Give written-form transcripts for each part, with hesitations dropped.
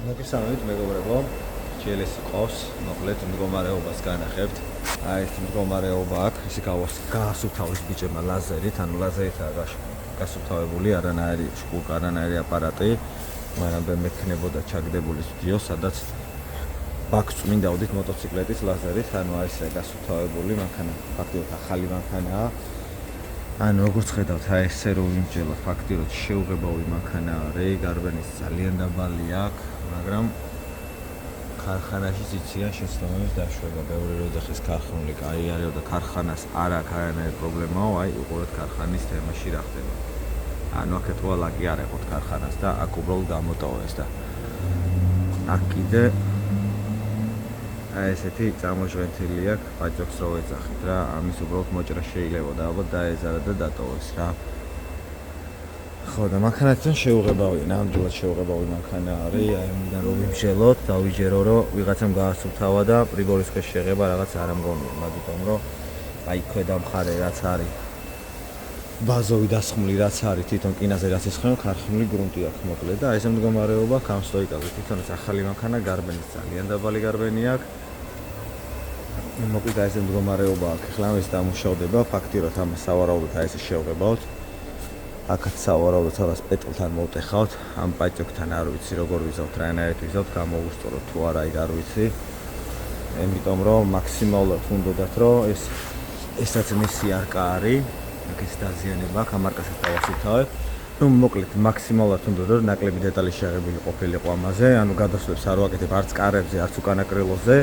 მოგესალმებით მეგობრებო, GLS-ი ყავს, მოკლედ მდგომარეობას განახებთ. აი ეს მდგომარეობა აქვს, ისე გაასუფთავეს ბიჭებმა ლაზერით, ანუ ლაზერითაა გასუფთავებული, არანაირი შკურკა, არანაირი აპარატი, მაგრამ მექნებოდა ჩაგდებული სტუდიო, სადაც ბაქს წმინდავდით მოტოციკლეთის ლაზერით, ანუ აი ესე გასუფთავებული მანქანა, ფაქტიურად ახალი მანქანაა. ანუ როგორც ხედავთ, აი ესე რომ ვიმსჯელოთ, ფაქტიურად შეუღებავი მანქანა არის, გარბანის ძალიან დაბალი აქვს, მაგრამ ქარხანაში ციციან შეცდომების დაშვება. ბევრი როძახის ქარხნული კაი არის და ქარხანას არ აქვს არანაირი პრობლემაო, აი უყურეთ ქარხანის თემაში რა ხდება. ანუ აქეთ ყველაკი არ ეყოთ ქარხანას და აქ უბრალოდ გამოტოვეს და აქ კიდე აი ესეთი წამოჟღენთილი აქვს, პაჭოქს რო ეძახით რა, ამის უბრალოდ მოჭრა შეიძლება და ალბათ დაეზარა და დატოვეს რა. ხო და მანქანასთან შეუღებავია, ნამდვილად შეუღებავი მანქანა არის, აი ამიდან რომ ვიმსჯელოთ, დავიჯერო რომ ვიღაცამ გაასუფთავა და პრიბორისკეს შეღება რაღაც არ ამგონია, მაგიტომ რომ აი ქვედა მხარე რაც არის ბაზოვი დასხმული რაც არის თვითონ კინაზე რაც ისხენ ქარხნული გრუნტი აქვს მოკლედ და აი ეს მდგომარეობა გამსტოიკაზე თვითონაც ახალი მანქანა გარბენის ძალიან დაბალი გარბენი აქვს. მოკლედ აი ეს მდგომარეობა აქვს, ახლა ეს დამუშავდება, ფაქტიურად ამას სავარაუდოდ აი ესე შევღებავთ. აქაც სავარაუდოდ რაღაც პეტლთან მოვტეხავთ, ამ პაჭოქთან არ ვიცი როგორ ვიზავთ, რაენაირად ვიზავთ, გამოვუსწოროთ თუ არა იქ არ ვიცი. იმიტომ რომ მაქსიმალურად უნდათ რომ ესაც მისი არკა არის, აქ ეს დაზიანება აქვს, ამ არკასაც დავასუფთავებ. ნუ მოკლედ მაქსიმალურად უნდათ რომ ნაკლები დეტალი შეღებილი ყოფილიყო ამაზე, ანუ გადასვლებს არ ვაკეთებ არც კარებზე, არც უკანა კრილოზე.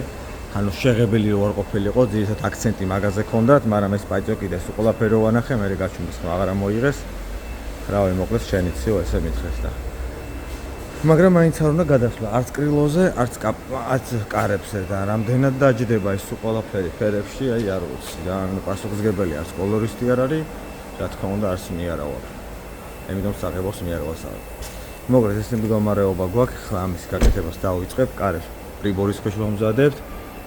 ანუ შეღებილი ვარ ყოფილიყო, ძირითადად აქცენტი მაგაზე ქონდათ, მაგრამ ეს პაჭოკი და ეს ყველაფერი ვანახე, მე გაჩვენეს ხო აღარა მოიღეს. რავი, მოკლედ შენიციო ესე მითხეს და. მაგრამ მაინც არ უნდა გადასვლა არც კრილოზე, არც კარებზე და რამდენად დაჯდება ეს ყველაფერი ფერებში, აი არ ვიცი რა, ანუ პასუხისგებელი არც კოლორისტი არ არის, რა თქმა უნდა არც მე არა ვარ. ამიტომ საღებავს მე არ ვასწავლებ. მოკლედ ეს მდგომარეობა გვაქვს, ხლა ამის გაკეთებას დავიწყებ, კარებს პრიბორის ქვეშ ვამზადებთ,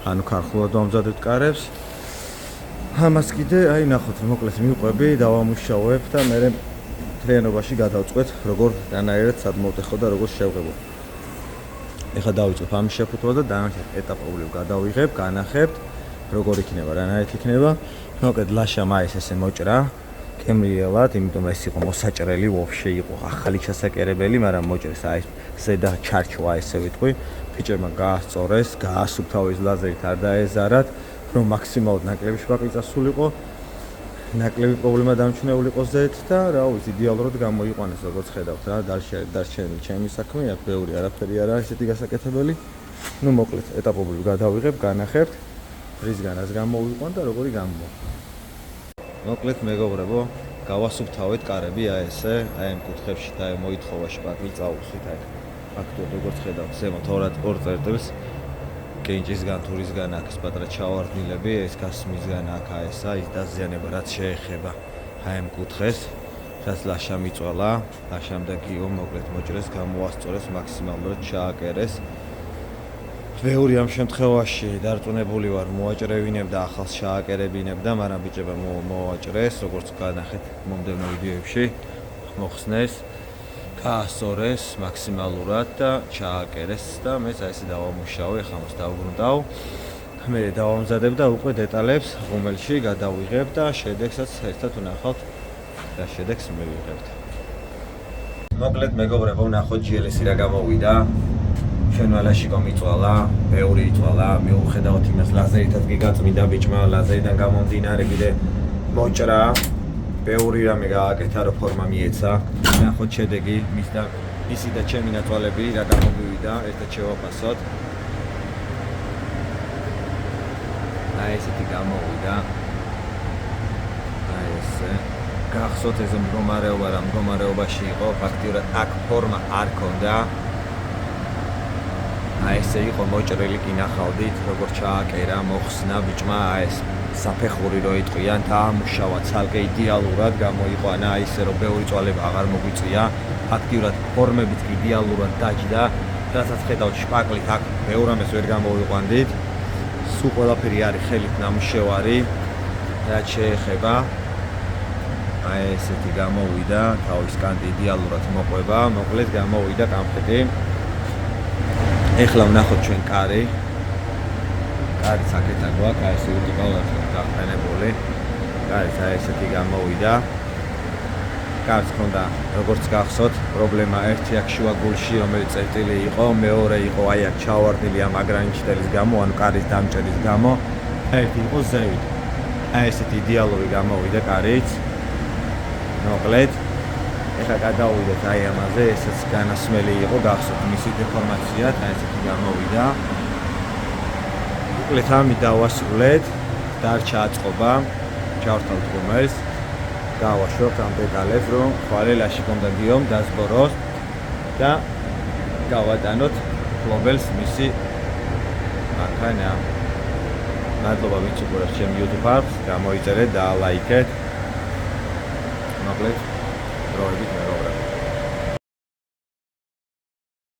ანუ ქარხნულად ვამზადებთ კარებს. ამას კიდე აი ნახოთ, მოკლედ მივყვები, დავამუშავებ და მე მთლიანობაში გადავწყვეტ, როგორ რანაირად სად მოვტეხო და როგორ შევღებო. ეხლა დავიწყებ ამის შეფუთვა და დანარჩენ ეტაპობრივ გადავიღებ, განახებთ, როგორ იქნება, რანაირად იქნება. მოკლედ ლაშამ აი ესე მოჭრა, კემრიელად, იმიტომ ეს იყო მოსაჭრელი, ვოფშე იყო ახალი ჩასაკერებელი, მაგრამ მოჭრეს აი ზედა ჩარჩვა ესე ვიტყვი. ბიჭებმა გაასწორეს, გაასუფთავეს ლაზერით არ დაეზარათ, რომ მაქსიმალურად ნაკლები შპაკლი წასულიყო. ნაკლები პრობლემა დამჩნეულიყო ზეთ და რა ვიცი, იდეალურად გამოიყვანეს როგორც ხედავთ რა, დარჩენილი ჩემი საქმე აქ ბევრი არაფერი არა ესეთი გასაკეთებელი. ნუ მოკლედ ეტაპობრივ გადავიღებ, განახებთ, რისგანაც გამოიყვან და როგორი გამოვა. მოკლედ მეგობრებო, გავასუფთავეთ კარები აი ესე, აი ამ კუთხეებში და მოითხოვა შპაკლი წაუსვით აი. ფაქტობრივად როგორც ხედავთ, ზემოთ ორ წერტილს კენჭისგან, თურისგან აქ ეს პატრა ჩავარდნილები, ეს გასმისგან აქ ესა ის დაზიანება რაც შეეხება აი ამ კუთხეს, რაც ლაშა მიწველა, ლაშამ და გიო მოკლედ მოჭრეს, გამოასწორეს, მაქსიმალურად ჩააკერეს. ბევრი ამ შემთხვევაში დარწმუნებული ვარ, მოაჭრევინებ და ახალს ჩააკერებინებ და მაგრამ ბიჭებმა მოაჭრეს, როგორც განახეთ მომდევნო ვიდეოებში, მოხსნეს. გაასწორეს მაქსიმალურად და ჩააკერეს და მე ესე დავამუშავე, ახლა მას დავუბრუნდავ. მე დავამზადებ და უკვე დეტალებს ღუმელში გადავიღებ და შედეგსაც ერთად ვნახავთ და შედეგს მივიღებთ. მოკლედ მეგობრებო, ვნახოთ GLS-ი რა გამოვიდა. ჩვენვალაში კომიწვალა, ბევრი იწვალა, მიუხედავად იმას ლაზერითაც გიგაწმინდა ბიჭმა, ლაზერიდან გამომდინარე კიდე მოჭრა. ბევრი რამე გააკეთა, რომ ფორმა მიეცა. ნახოთ შედეგი, მისი და ჩემი ნაწვალები რა გამომივიდა, ერთად შევაფასოთ. აი ესეთი გამოვიდა. აი ესე. გახსოვთ ეს მდგომარეობა რა მდგომარეობაში იყო, ფაქტიურად აქ ფორმა არ ქონდა. აი ესე იყო მოჭრილი კი ნახავდით, როგორ ჩააკერა, მოხსნა ბიჭმა აი ეს საფეხური რო იტყვიან და ამუშავა ცალკე იდეალურად გამოიყვანა, აი ესე რომ ბევრი წვალება აღარ მოგვიწია. ფაქტიურად ფორმებით კი იდეალურად დაჯდა, რასაც ხედავთ შპაკლით აქ ბევრ ამას ვერ გამოვიყვანდით. სულ ყველაფერი არის ხელით ნამუშევარი, რაც შეეხება. აი ესეთი გამოვიდა, თავის კანტი იდეალურად მოყვება, მოკლედ გამოვიდა კამფეტი. ეხლა ვნახოთ ჩვენ კარი. კარიც აქეთან გვაქვს, აი ეს ვერტიკალურად გაყენებული. კარიც აი ესეთი გამოვიდა. კარს ჰქონდა, როგორც გახსოვთ, პრობლემა ერთი აქ შუაგულში, რომელიც წერტილი იყო, მეორე იყო აი აქ ჩავარდნილი ამ აგრანიჩიტელის გამო, ანუ კარის დამჭერის გამო. ერთი იყო ზევით. აი ესეთი იდეალური გამოვიდა კარიც. მოკლედ, ეხლა გადავიდეთ აი ამაზე, ესეც განასმელი იყო, გახსოვთ მისი დეფორმაცია, აი ესეთი გამოვიდა. მოკლედ ამით დავასრულეთ, დარჩა აწყობა, ჩავრთავთ ღუმელს. გავაშვებთ ამ პედალებს, რომ ხვალელაში კონდა გიომ დასბოროს და გავატანოთ ფლობელს მისი მანქანა. მადლობა ვინც უყურებს ჩემ YouTube არხს, გამოიწერეთ და ლაიქეთ. მოკლედ დროებით მეგობრებო.